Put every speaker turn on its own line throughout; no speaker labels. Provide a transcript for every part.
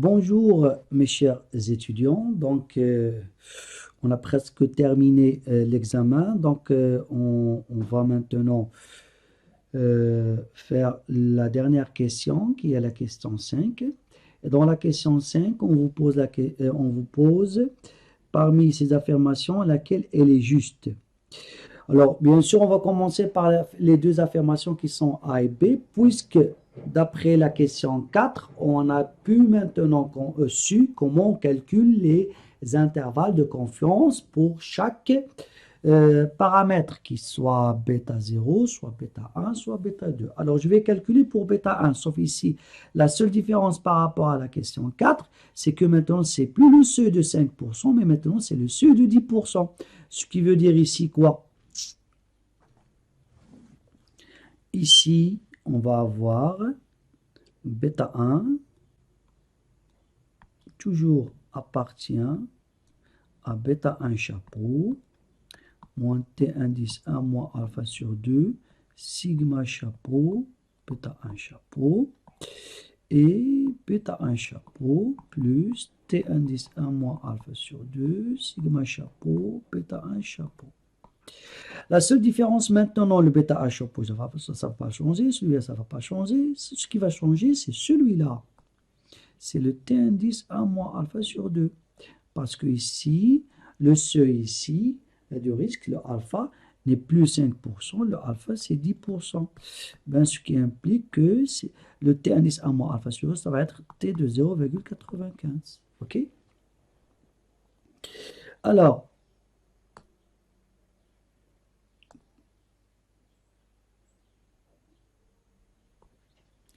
Bonjour mes chers étudiants, on a presque terminé l'examen, on va maintenant faire la dernière question qui est la question 5. Et dans la question 5, on vous pose parmi ces affirmations laquelle elle est juste. Alors, bien sûr, on va commencer par les deux affirmations qui sont A et B, puisque d'après la question 4, on a pu maintenant su comment on calcule les intervalles de confiance pour chaque paramètre, qui soit bêta 0, soit bêta 1, soit bêta 2. Alors, je vais calculer pour bêta 1, sauf ici, la seule différence par rapport à la question 4, c'est que maintenant, c'est plus le seuil de 5%, mais maintenant, c'est le seuil de 10%. Ce qui veut dire ici quoi? Ici, on va avoir bêta 1, toujours appartient à bêta 1 chapeau, moins t indice 1 moins alpha sur 2, sigma chapeau, bêta 1 chapeau, et bêta 1 chapeau plus t indice 1 moins alpha sur 2, sigma chapeau, bêta 1 chapeau. La seule différence maintenant, le bêta A chapeau, ça ne va pas changer, celui-là, ça ne va pas changer. Ce qui va changer, c'est celui-là. C'est le t indice 1 moins alpha sur 2. Parce que ici, le seuil ici, de risque, le alpha, n'est plus 5%, le alpha, c'est 10%. Ben, ce qui implique que le t indice 1 moins alpha sur 2, ça va être t de 0,95. OK? Alors,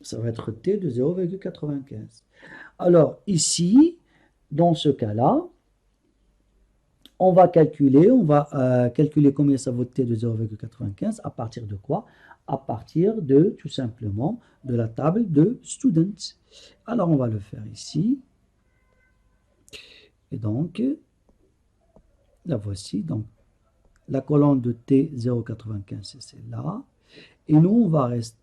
ça va être t de 0,95. Alors, ici, dans ce cas-là, on va calculer combien ça vaut t de 0,95 à partir de quoi? À partir de, tout simplement, de la table de students. Alors, on va le faire ici. Et donc, la voici. Donc, la colonne de t 0,95, c'est celle-là. Et nous,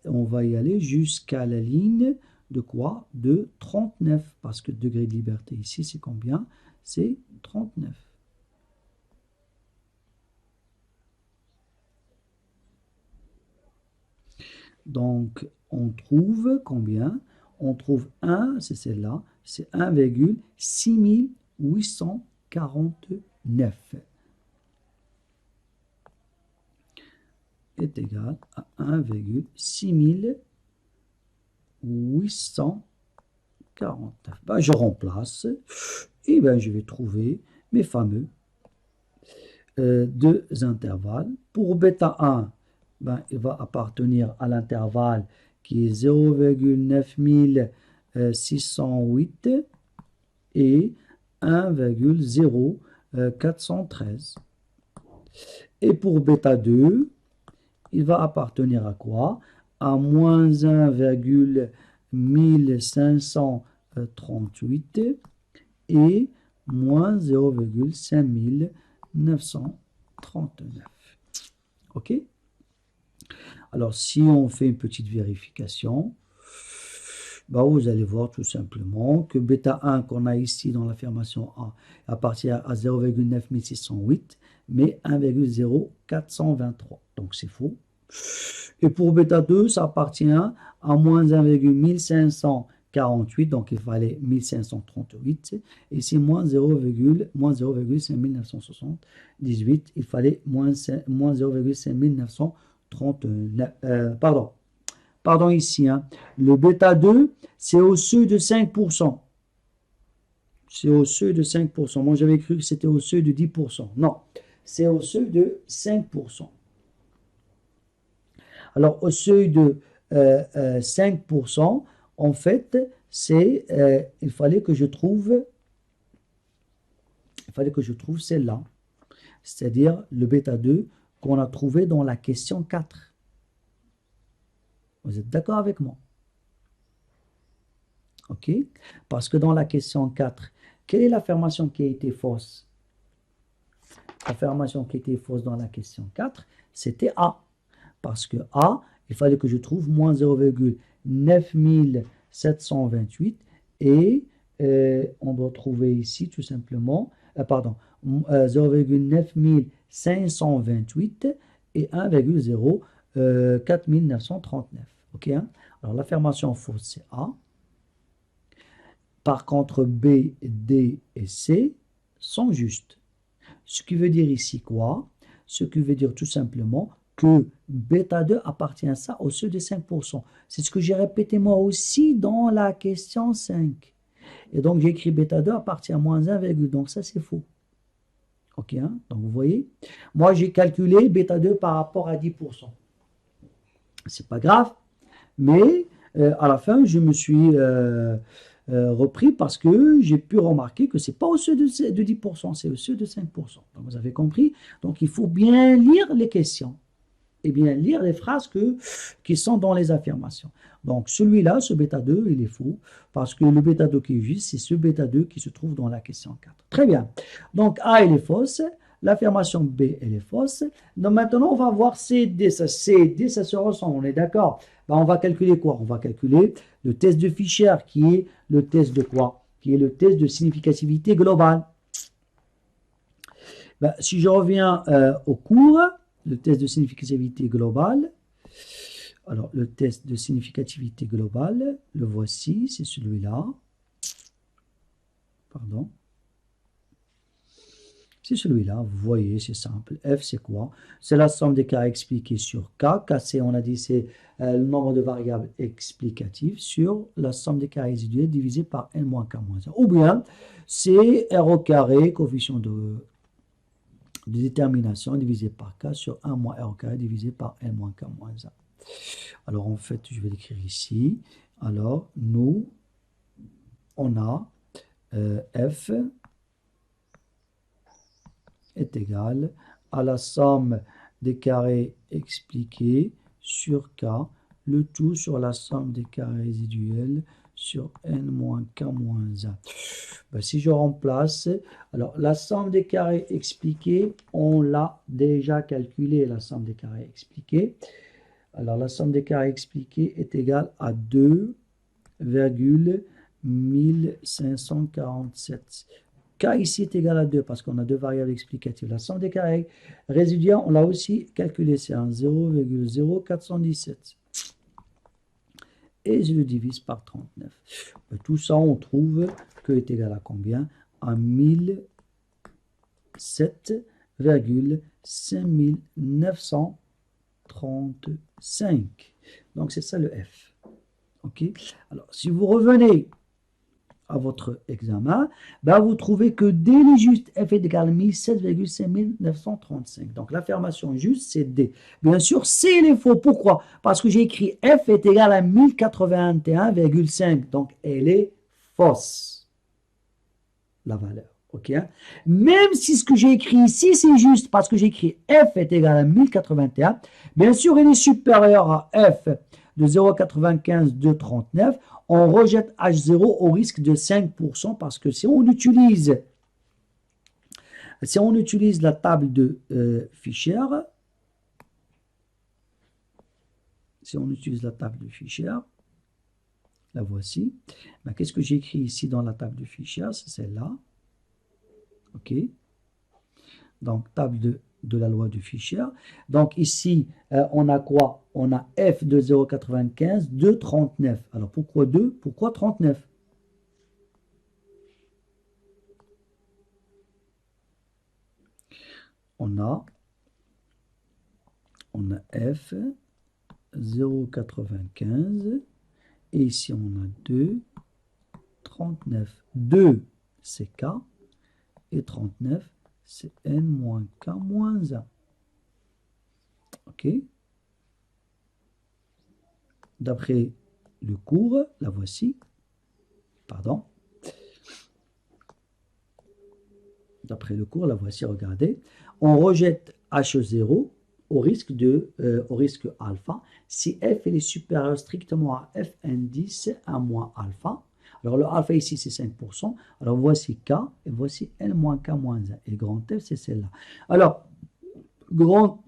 on va y aller jusqu'à la ligne de quoi? De 39. Parce que le degré de liberté ici, c'est combien? C'est 39. Donc, on trouve combien? On trouve 1, c'est celle-là, c'est 1,6849 est égal à 1,6849. Ben, je remplace et ben, je vais trouver mes fameux deux intervalles. Pour bêta 1, ben, il va appartenir à l'intervalle qui est 0,9608 et 1,0413. Et pour bêta 2, il va appartenir à quoi? À moins 1,1538 et moins 0,5939. OK? Alors, si on fait une petite vérification, bah, vous allez voir tout simplement que bêta 1 qu'on a ici dans l'affirmation A appartient à 0,9608, mais 1,0423. Donc, c'est faux. Et pour bêta 2, ça appartient à moins 1,1548, donc il fallait 1538. Et c'est moins 0,5978, il fallait moins 0,5939. Pardon ici. Hein. Le bêta 2, c'est au seuil de 5%. C'est au seuil de 5%. Moi, j'avais cru que c'était au seuil de 10%. Non, c'est au seuil de 5%. Alors, au seuil de 5%, en fait, il fallait que je trouve celle-là, c'est-à-dire le bêta 2 qu'on a trouvé dans la question 4. Vous êtes d'accord avec moi? OK? Parce que dans la question 4, quelle est l'affirmation qui a été fausse? L'affirmation qui était fausse dans la question 4, c'était A. Parce que A, il fallait que je trouve moins 0,9728 et on doit trouver ici tout simplement, pardon, 0,9528 et 1,04939. Ok, hein? Alors l'affirmation fausse, c'est A. Par contre, B, D et C sont justes. Ce qui veut dire ici quoi? Ce qui veut dire tout simplement que bêta 2 appartient à ça au seuil de 5%. C'est ce que j'ai répété moi aussi dans la question 5. Et donc j'ai écrit bêta 2 appartient à moins 1, donc ça c'est faux. Ok, hein? Donc vous voyez, moi j'ai calculé bêta 2 par rapport à 10%. C'est pas grave, mais à la fin je me suis repris parce que j'ai pu remarquer que c'est pas au seuil de 10%, c'est au seuil de 5%. Donc vous avez compris. Donc il faut bien lire les questions et bien lire les phrases qui sont dans les affirmations. Donc celui-là, ce bêta 2, il est faux parce que le bêta 2 qui est juste, c'est ce bêta 2 qui se trouve dans la question 4. Très bien. Donc A, elle est fausse. L'affirmation B, elle est fausse. Donc maintenant, on va voir C, D. Ça, C, D, ça se ressemble. On est d'accord? Ben, on va calculer quoi? On va calculer le test de Fisher qui est le test de quoi? Qui est le test de significativité globale. Ben, si je reviens au cours, le test de significativité globale. Alors, le test de significativité globale, le voici, c'est celui-là. Pardon. C'est celui-là, vous voyez, c'est simple. F, c'est quoi? C'est la somme des carrés expliqués sur K. K, c'est, on a dit, c'est le nombre de variables explicatives sur la somme des carrés résiduels divisé par N moins K moins 1. Ou bien, c'est R au carré, coefficient de détermination divisé par K sur 1 moins R au carré divisé par N moins K moins 1. Alors, en fait, je vais l'écrire ici. Alors, nous, on a F est égal à la somme des carrés expliqués sur K, le tout sur la somme des carrés résiduels sur N moins K moins 1. Ben, si je remplace, alors la somme des carrés expliqués, on l'a déjà calculé, la somme des carrés expliqués. Alors la somme des carrés expliqués est égale à 2,1547. K ici est égal à 2 parce qu'on a deux variables explicatives. La somme des carrés résiduels, on l'a aussi calculé, c'est un 0,0417. Et je le divise par 39. Tout ça, on trouve que est égal à combien? À 1007,5935. Donc c'est ça le F. Ok. Alors si vous revenez à votre examen, ben vous trouvez que D est juste, F est égal à 1007,5935. Donc l'affirmation juste, c'est D. Bien sûr, C il est faux. Pourquoi? Parce que j'ai écrit F est égal à 1081,5. Donc elle est fausse, la valeur. Ok, hein? Même si ce que j'ai écrit ici, c'est juste, parce que j'ai écrit F est égal à 1081, bien sûr, il est supérieur à F de 0,95 de 39. On rejette H0 au risque de 5% parce que si on utilise la table de Fisher, la voici, ben, qu'est-ce que j'ai écrit ici dans la table de Fisher? C'est celle-là. OK. Donc, table de la loi de Fisher. Donc, ici, on a quoi? On a F de 0,95 de 39. Alors, pourquoi 2? Pourquoi 39? On a F 0,95 et ici, on a 2, 39. 2, c'est K et 39, c'est N moins K moins 1. OK. D'après le cours, la voici. Pardon. D'après le cours, la voici, regardez. On rejette H0 au risque alpha si F est supérieur strictement à F indice à moins alpha. Alors, le alpha ici, c'est 5%. Alors, voici K et voici N moins K moins 1. Et grand F, c'est celle-là. Alors, grand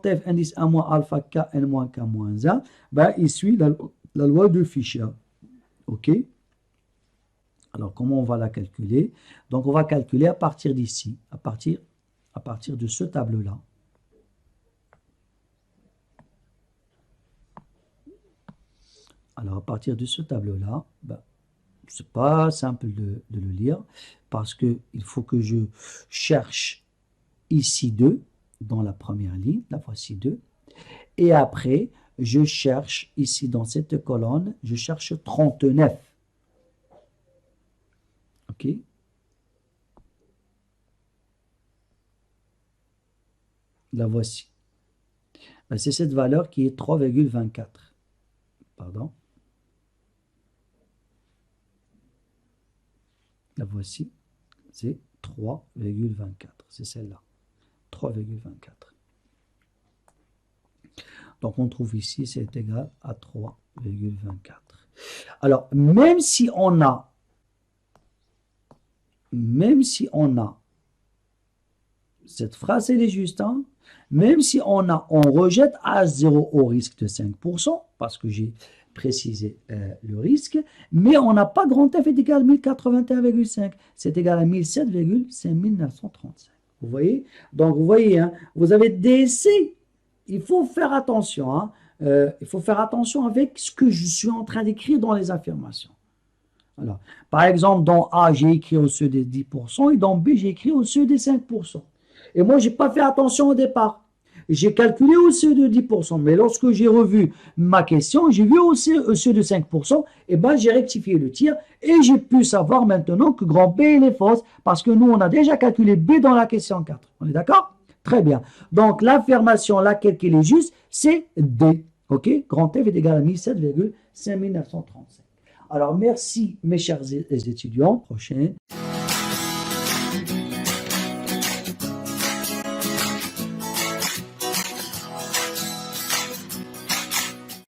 F indice 1 moins alpha K N moins K moins 1, ben, il suit la loi de Fisher. OK? Alors, comment on va la calculer? Donc, on va calculer à partir d'ici, à partir de ce tableau-là. Alors, à partir de ce tableau-là, ben, c'est pas simple de le lire parce qu'il faut que je cherche ici 2 dans la première ligne, la voici 2. Et après, je cherche ici dans cette colonne, je cherche 39. OK? La voici. Ben, c'est cette valeur qui est 3,24. Pardon. La voici. C'est 3,24. C'est celle-là. 3,24. Donc, on trouve ici, c'est égal à 3,24. Alors, même si on a cette phrase, elle est juste, hein? Même si on rejette H0 au risque de 5%, parce que j'ai précisé le risque, mais on n'a pas grand F est égal à 1081,5, c'est égal à 1007,5935. Vous voyez? Donc, vous voyez, hein, vous avez DC. Il faut faire attention, hein? Il faut faire attention avec ce que je suis en train d'écrire dans les affirmations. Alors, par exemple, dans A, j'ai écrit au-dessus des 10% et dans B, j'ai écrit au-dessus des 5%. Et moi, je n'ai pas fait attention au départ. J'ai calculé au-dessus de 10%, mais lorsque j'ai revu ma question, j'ai vu au-dessus de 5%, et ben j'ai rectifié le tir et j'ai pu savoir maintenant que grand B il est fausse parce que nous, on a déjà calculé B dans la question 4. On est d'accord? Très bien. Donc, l'affirmation, laquelle qui est juste, c'est D. OK? Grand F est égal à 1007,5935. Alors, merci mes chers étudiants. Prochain.